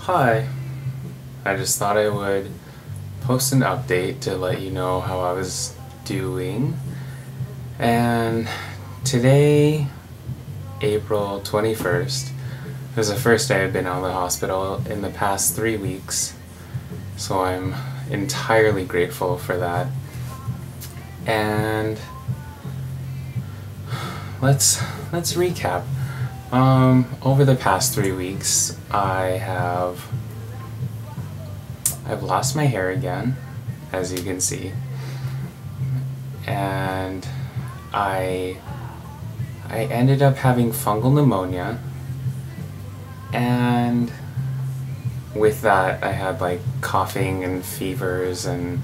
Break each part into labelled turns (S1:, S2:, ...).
S1: Hi, I just thought I would post an update to let you know how I was doing. And today, April 21st, was the first day I've been out of the hospital in the past 3 weeks. So I'm entirely grateful for that. And let's recap. Over the past 3 weeks, I've lost my hair again, as you can see, and I ended up having fungal pneumonia, and with that I had like coughing and fevers and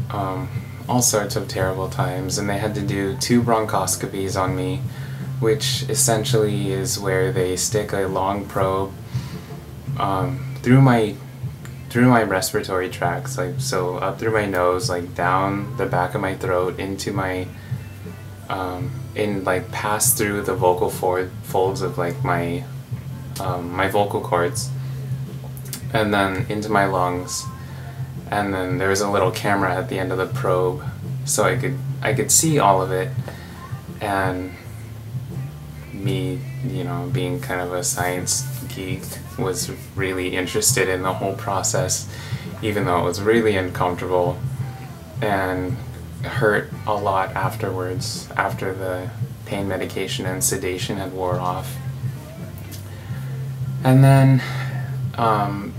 S1: all sorts of terrible times, and they had to do 2 bronchoscopies on me, which essentially is where they stick a long probe through my respiratory tracts, like so up through my nose, like down the back of my throat into my pass through the vocal folds of like my vocal cords, and then into my lungs, and then there was a little camera at the end of the probe so I could see all of it. And me, being kind of a science geek, was really interested in the whole process, even though it was really uncomfortable and hurt a lot afterwards, after the pain medication and sedation had wore off. And then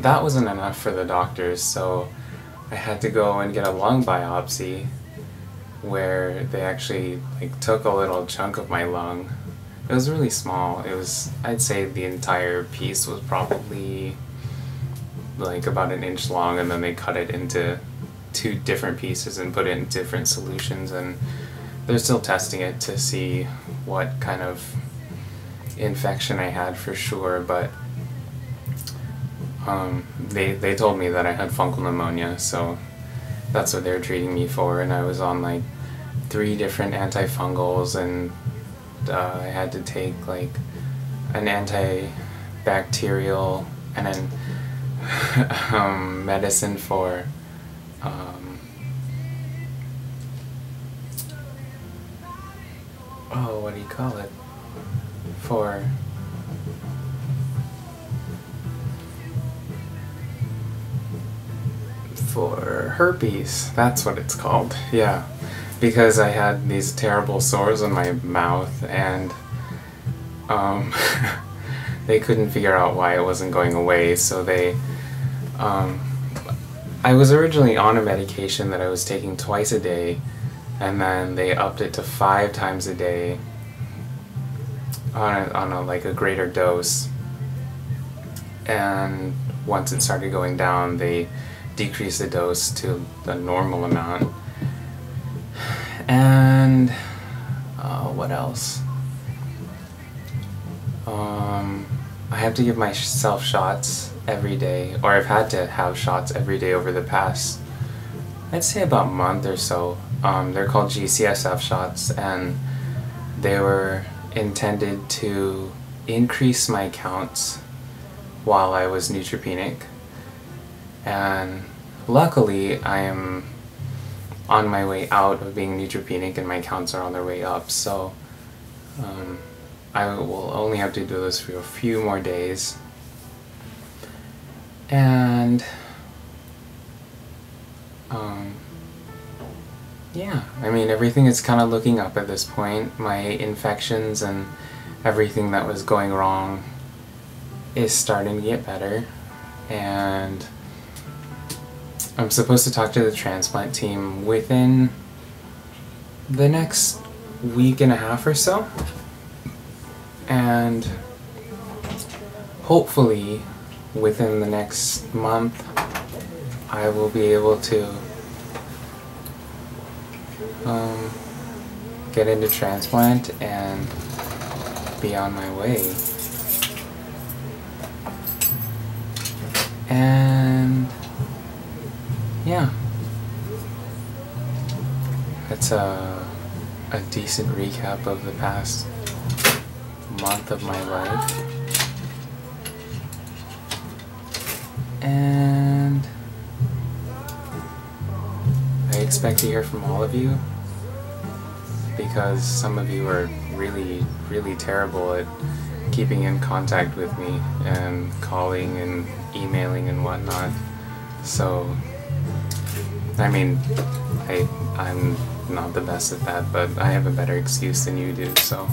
S1: that wasn't enough for the doctors, so I had to go and get a lung biopsy where they actually took a little chunk of my lung. It was really small. It was, I'd say the entire piece was probably like about 1 inch long, and then they cut it into 2 different pieces and put it in different solutions, and they're still testing it to see what kind of infection I had for sure, but they told me that I had fungal pneumonia, so that's what they were treating me for, and I was on like 3 different antifungals, and I had to take like an antibacterial and then medicine for oh, what do you call it? For herpes, that's what it's called, yeah. Because I had these terrible sores on my mouth, and they couldn't figure out why it wasn't going away, so they I was originally on a medication that I was taking twice a day, and then they upped it to 5 times a day on a greater dose, and once it started going down they decreased the dose to the normal amount. And what else? I have to give myself shots every day, or I've had to have shots every day over the past, I'd say about a month or so. They're called GCSF shots, and they were intended to increase my counts while I was neutropenic. And luckily I am on my way out of being neutropenic, and my counts are on their way up, so I will only have to do this for a few more days. And yeah, I mean, everything is kind of looking up at this point. My infections and everything that was going wrong is starting to get better, and I'm supposed to talk to the transplant team within the next week and a half or so, and hopefully within the next month I will be able to get into transplant and be on my way. And yeah, that's a decent recap of the past month of my life. And I expect to hear from all of you, because some of you are really, really terrible at keeping in contact with me and calling and emailing and whatnot. So, I mean, I'm not the best at that, but I have a better excuse than you do, so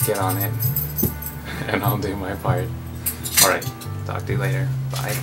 S1: get on it and I'll do my part. Alright, talk to you later. Bye.